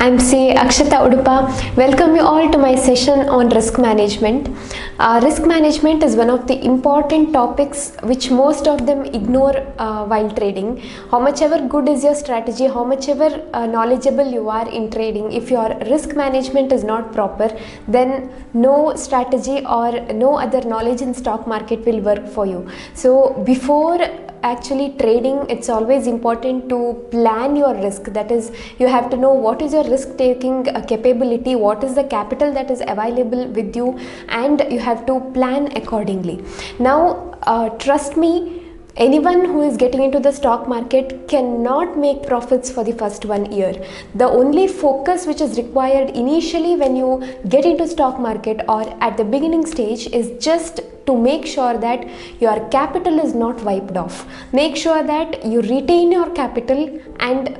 I'm CA Akshata Udupa. Welcome you all to my session on risk management. Risk management is one of the important topics which most of them ignore while trading. How much ever good is your strategy, how much ever knowledgeable you are in trading, if your risk management is not proper, then no strategy or no other knowledge in stock market will work for you. So before actually trading, it's always important to plan your risk. That is, you have to know what is your risk taking capability, what is the capital that is available with you, and you have to plan accordingly. Now trust me, anyone who is getting into the stock market cannot make profits for the first 1 year. The only focus which is required initially when you get into stock market or at the beginning stage is just to make sure that your capital is not wiped off. Make sure that you retain your capital and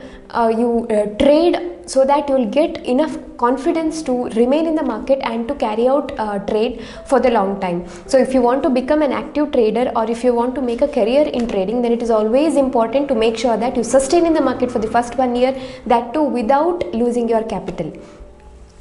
you trade so that you will get enough confidence to remain in the market and to carry out trade for the long time. So if you want to become an active trader or if you want to make a career in trading, then it is always important to make sure that you sustain in the market for the first 1 year, that too without losing your capital.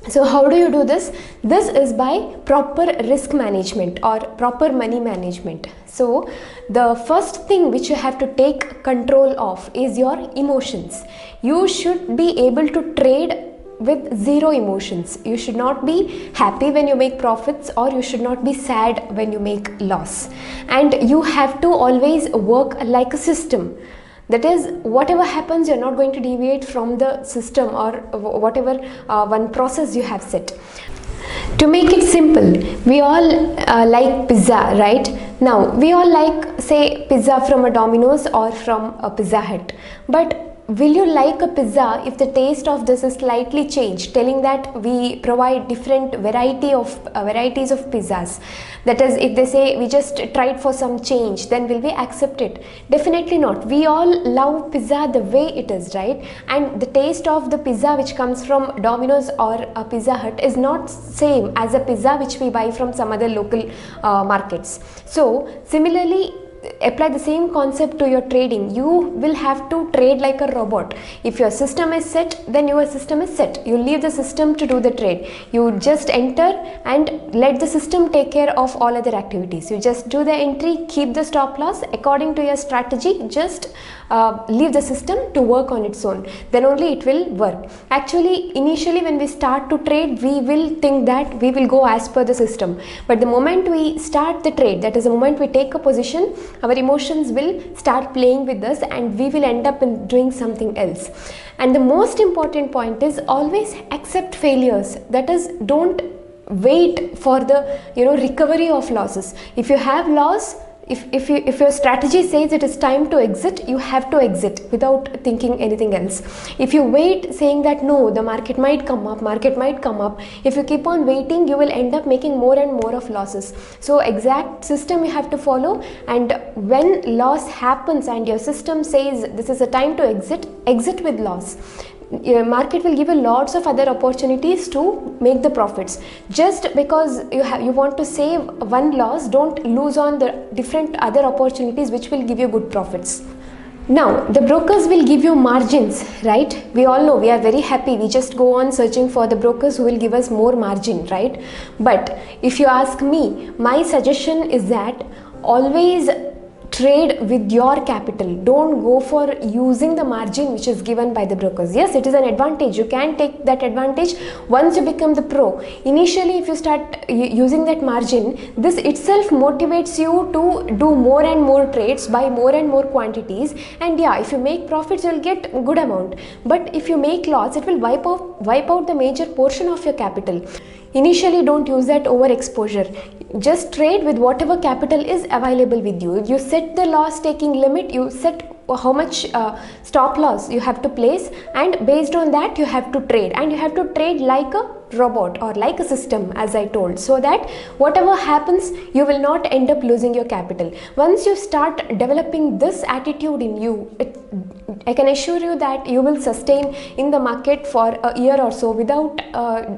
So how do you do this? This is by proper risk management or proper money management. So the first thing which you have to take control of is your emotions. You should be able to trade with zero emotions. You should not be happy when you make profits, or you should not be sad when you make loss. And you have to always work like a system. That is, whatever happens, you're not going to deviate from the system or whatever one process you have set. To make it simple, we all like pizza, right? Now, we all like, say, pizza from a Domino's or from a Pizza Hut. But will you like a pizza if the taste of this is slightly changed, telling that we provide different varieties of pizzas? That is, if they say we just tried for some change, then will we accept it? Definitely not. We all love pizza the way it is, right? And the taste of the pizza which comes from Domino's or a Pizza Hut is not same as a pizza which we buy from some other local markets. So similarly, apply the same concept to your trading. You will have to trade like a robot. If your system is set, then your system is set. You leave the system to do the trade. You just enter and let the system take care of all other activities. You just do the entry, keep the stop loss according to your strategy. Just leave the system to work on its own. Then only it will work. Actually, initially when we start to trade, we will think that we will go as per the system. But the moment we start the trade, that is the moment we take a position, our emotions will start playing with us and we will end up in doing something else. And the most important point is always accept failures. That is, don't wait for the recovery of losses. If you have loss, if your strategy says it is time to exit, you have to exit without thinking anything else. If you wait saying that no, the market might come up, if you keep on waiting, you will end up making more and more of losses. So exact system you have to follow, and when loss happens and your system says this is a time to exit with loss. Market will give you lots of other opportunities to make the profits. Just because you want to save one loss, don't lose on the different other opportunities which will give you good profits. Now, the brokers will give you margins, right? We all know, we are very happy. We just go on searching for the brokers who will give us more margin, right? But if you ask me, my suggestion is that always trade with your capital. Don't go for using the margin which is given by the brokers. Yes, it is an advantage. You can take that advantage once you become the pro. Initially, if you start using that margin, this itself motivates you to do more and more trades, buy more and more quantities, and yeah, if you make profits, you will get a good amount. But if you make loss, it will wipe out the major portion of your capital. Initially, don't use that overexposure. Just trade with whatever capital is available with you. You set the loss taking limit, you set how much stop loss you have to place, and based on that you have to trade, and you have to trade like a robot or like a system, as I told, so that whatever happens, you will not end up losing your capital. Once you start developing this attitude in you, I can assure you that you will sustain in the market for a year or so without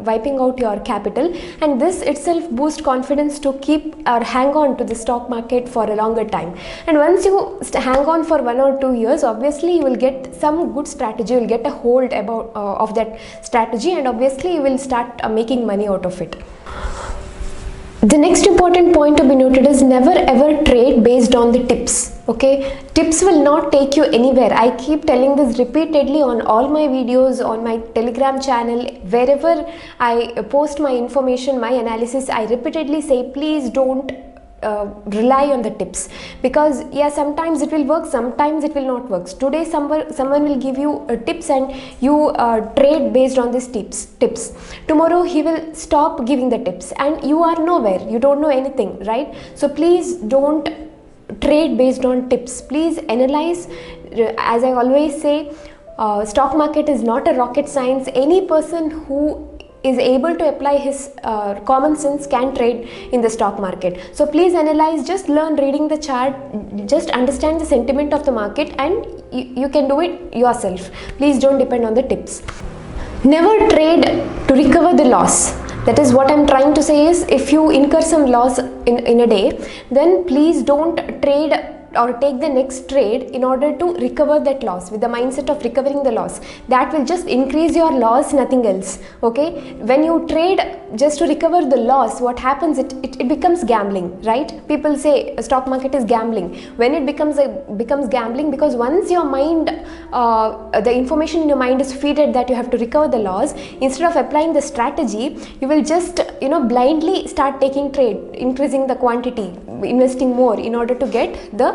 wiping out your capital, and this itself boosts confidence to keep or hang on to the stock market for a longer time. And once you hang on for 1 or 2 years, obviously you will get some good strategy, you will get a hold about of that strategy, and obviously you will start making money out of it. The next important point to be noted is never ever trade based on the tips. Okay, tips will not take you anywhere. I keep telling this repeatedly on all my videos, on my Telegram channel, wherever I post my information, my analysis, I repeatedly say, please don't rely on the tips, because yeah, sometimes it will work, sometimes it will not work. Today someone will give you tips and you trade based on these tips. Tomorrow he will stop giving the tips and you are nowhere, you don't know anything, right? So please don't trade based on tips. Please analyze. As I always say, stock market is not a rocket science. Any person who is able to apply his common sense can trade in the stock market. So please analyze, just learn reading the chart, just understand the sentiment of the market, and you can do it yourself. Please don't depend on the tips. Never trade to recover the loss. That is what I'm trying to say is, if you incur some loss in a day, then please don't trade or take the next trade in order to recover that loss with the mindset of recovering the loss. That will just increase your loss, nothing else. Okay, when you trade just to recover the loss, what happens, it becomes gambling, right? People say stock market is gambling. When it becomes gambling, because once your mind, the information in your mind is feeded that you have to recover the loss, instead of applying the strategy, you will just blindly start taking trade, increasing the quantity, investing more in order to get the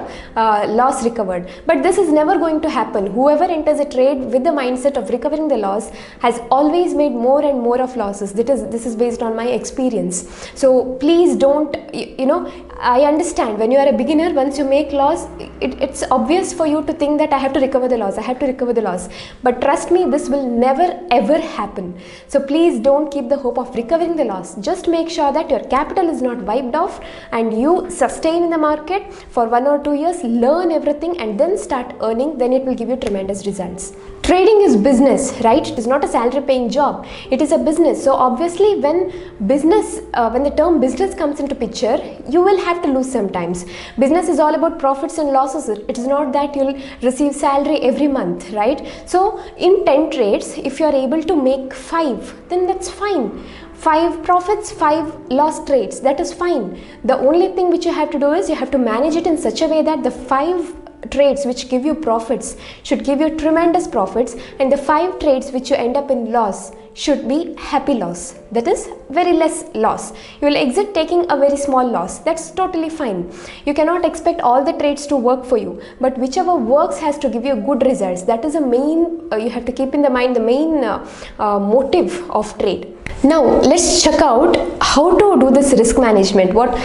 loss recovered. But this is never going to happen. Whoever enters a trade with the mindset of recovering the loss has always made more and more of losses. This is based on my experience. So please don't, I understand when you are a beginner, once you make loss, it's obvious for you to think that I have to recover the loss, but trust me, this will never ever happen. So please don't keep the hope of recovering the loss. Just make sure that your capital is not wiped off and you sustain in the market for 1 or 2 years, learn everything, and then start earning. Then it will give you tremendous results. Trading is business, right? It is not a salary paying job. It is a business. So obviously when the term business comes into picture, you will have to lose sometimes. Business is all about profits and losses. It is not that you'll receive salary every month, right? So in 10 trades, if you are able to make 5, then that's fine. 5 profits, 5 loss trades, that is fine. The only thing which you have to do is you have to manage it in such a way that the 5 trades which give you profits should give you tremendous profits, and the 5 trades which you end up in loss should be happy loss, that is very less loss. You will exit taking a very small loss, that's totally fine. You cannot expect all the trades to work for you, but whichever works has to give you good results. That is the main, you have to keep in the mind the main motive of trade. Now let's check out how to do this risk management. What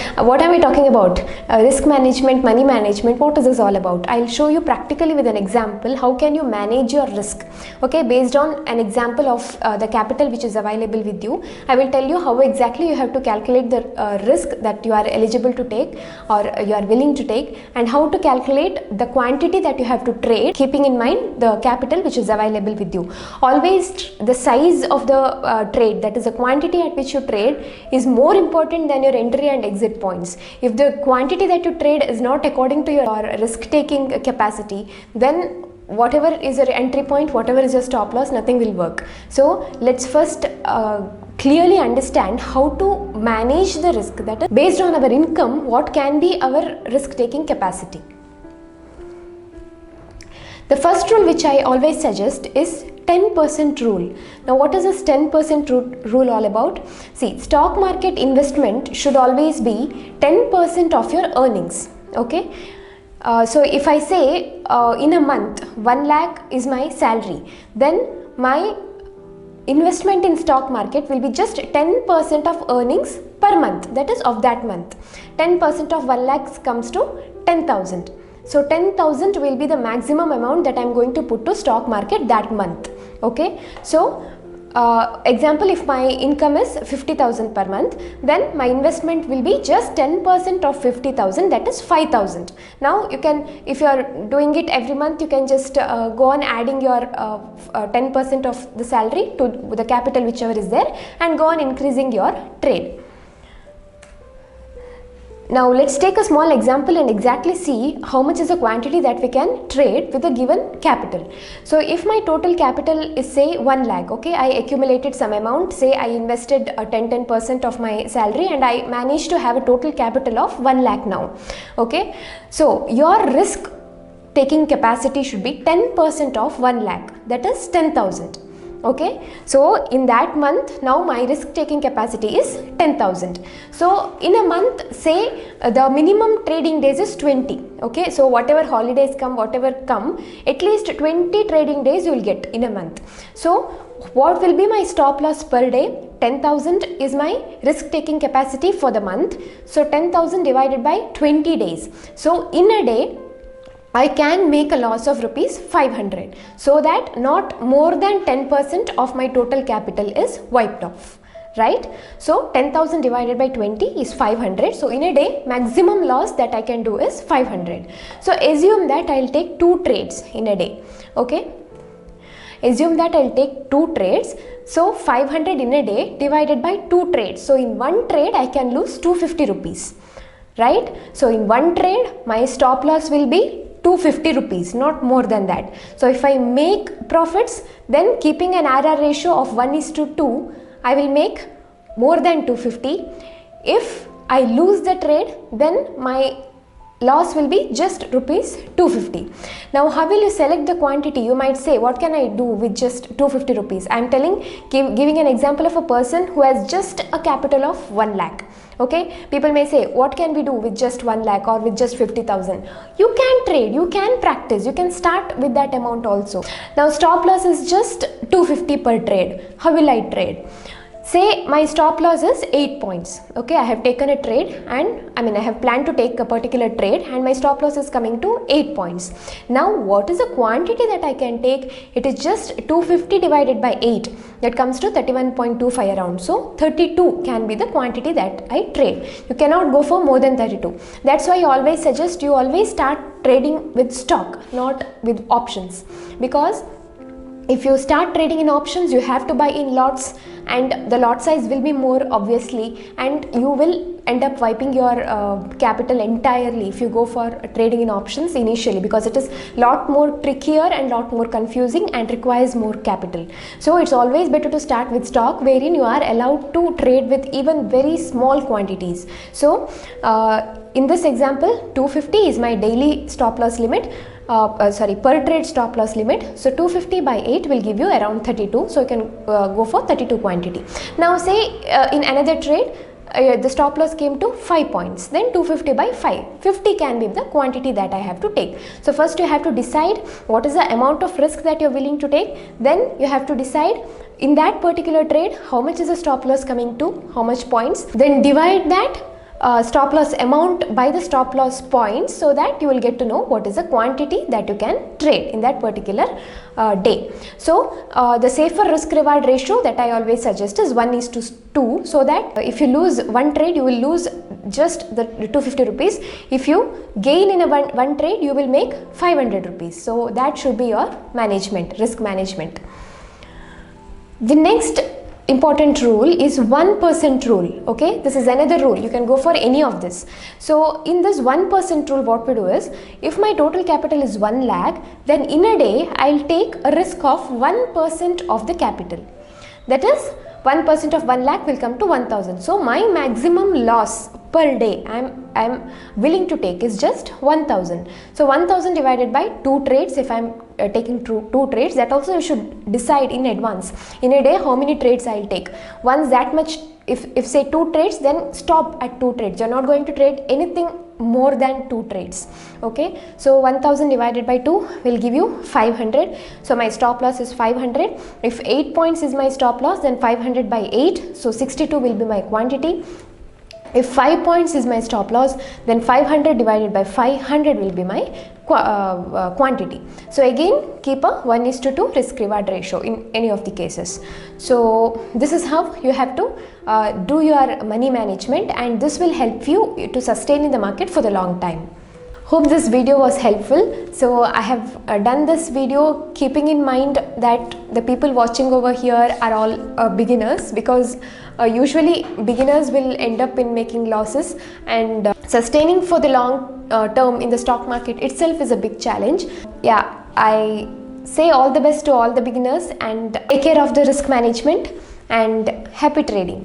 am I talking about? Risk management, money management, what is this all about? I'll show you practically with an example how can you manage your risk. Okay, based on an example of the capital which is available with you, I will tell you how exactly you have to calculate the risk that you are eligible to take or you are willing to take, and how to calculate the quantity that you have to trade, keeping in mind the capital which is available with you. Always the size of the trade, that is the quantity at which you trade, is more important than your entry and exit points. If the quantity that you trade is not according to your risk taking capacity, then whatever is your entry point, whatever is your stop loss, nothing will work. So let's first clearly understand how to manage the risk, that is based on our income, what can be our risk taking capacity. The first rule which I always suggest is 10% rule. Now what is this 10% rule all about? See, stock market investment should always be 10% of your earnings. Okay, so if I say in a month 1 lakh is my salary, then my investment in stock market will be just 10% of earnings per month, that is of that month. 10% of 1 lakh comes to 10,000. So 10,000 will be the maximum amount that I am going to put to stock market that month. Okay, so example, if my income is 50,000 per month, then my investment will be just 10% of 50,000, that is 5,000. Now you can, if you are doing it every month, you can just go on adding your 10% of the salary to the capital whichever is there, and go on increasing your trade. Now let's take a small example and exactly see how much is the quantity that we can trade with a given capital. So if my total capital is say 1 lakh, okay, I accumulated some amount, say I invested 10% of my salary, and I managed to have a total capital of 1 lakh now, okay. So your risk taking capacity should be 10% of 1 lakh, that is 10,000. Okay, so in that month, now my risk taking capacity is 10,000. So in a month, say the minimum trading days is 20. Okay, so whatever holidays come, whatever come, at least 20 trading days you will get in a month. So what will be my stop loss per day? 10,000 is my risk taking capacity for the month. So 10,000 divided by 20 days. So in a day, I can make a loss of rupees 500, so that not more than 10% of my total capital is wiped off, right? So 10,000 divided by 20 is 500. So in a day, maximum loss that I can do is 500. So assume that I'll take 2 trades in a day, okay? Assume that I'll take 2 trades. So 500 in a day divided by 2 trades. So in one trade, I can lose 250 rupees, right? So in one trade, my stop loss will be 250 rupees, not more than that. So if I make profits, then keeping an RR ratio of 1:2, I will make more than 250. If I lose the trade, then my loss will be just rupees 250. Now how will you select the quantity? You might say, what can I do with just 250 rupees? I am giving an example of a person who has just a capital of 1 lakh. Okay, people may say, what can we do with just 1 lakh or with just 50,000? You can trade, you can practice, you can start with that amount also. Now stop loss is just 250 per trade. How will I trade? Say my stop loss is 8 points. Okay, I have taken a trade, and I have planned to take a particular trade, and my stop loss is coming to 8 points. Now what is the quantity that I can take? It is just 250 divided by 8. That comes to 31.25 around. So 32 can be the quantity that I trade. You cannot go for more than 32. That's why I always suggest you always start trading with stock, not with options, because if you start trading in options, you have to buy in lots, and the lot size will be more obviously, and you will end up wiping your capital entirely if you go for trading in options initially, because it is lot more trickier and lot more confusing and requires more capital. So it's always better to start with stock, wherein you are allowed to trade with even very small quantities. So in this example, 250 is my daily stop loss limit. Per trade stop loss limit. So 250 by 8 will give you around 32. So you can go for 32 quantity. Now say in another trade, the stop loss came to 5 points, then 250 by 5, 50 can be the quantity that I have to take. So first you have to decide what is the amount of risk that you are willing to take. Then you have to decide in that particular trade how much is the stop loss coming to, how much points. Then divide that stop loss amount by the stop loss points, so that you will get to know what is the quantity that you can trade in that particular day. So the safer risk reward ratio that I always suggest is 1:2, so that if you lose one trade, you will lose just the 250 rupees. If you gain in a one trade, you will make 500 rupees. So that should be your management, risk management. The next important rule is 1% rule. Okay, this is another rule. You can go for any of this. So in this 1% rule, what we do is, if my total capital is 1 lakh, then in a day I'll take a risk of 1% of the capital. That is 1% of 1 lakh will come to 1,000. So my maximum loss per day I'm willing to take is just 1,000. So 1,000 divided by 2 trades. If I'm taking two trades, that also you should decide in advance. In a day, how many trades I'll take. Once that much, if say 2 trades, then stop at 2 trades. You're not going to trade anything more than 2 trades. Okay, so 1000 divided by 2 will give you 500. So my stop loss is 500. If 8 points is my stop loss, then 500 by 8, so 62 will be my quantity. If 5 points is my stop loss, then 500 divided by 500 will be my quantity. So again, keep a 1:2 risk reward ratio in any of the cases. So this is how you have to do your money management, and this will help you to sustain in the market for the long time. Hope this video was helpful. So I have done this video keeping in mind that the people watching over here are all beginners, because usually beginners will end up in making losses, and sustaining for the long term in the stock market itself is a big challenge. Yeah, I say all the best to all the beginners, and take care of the risk management, and happy trading.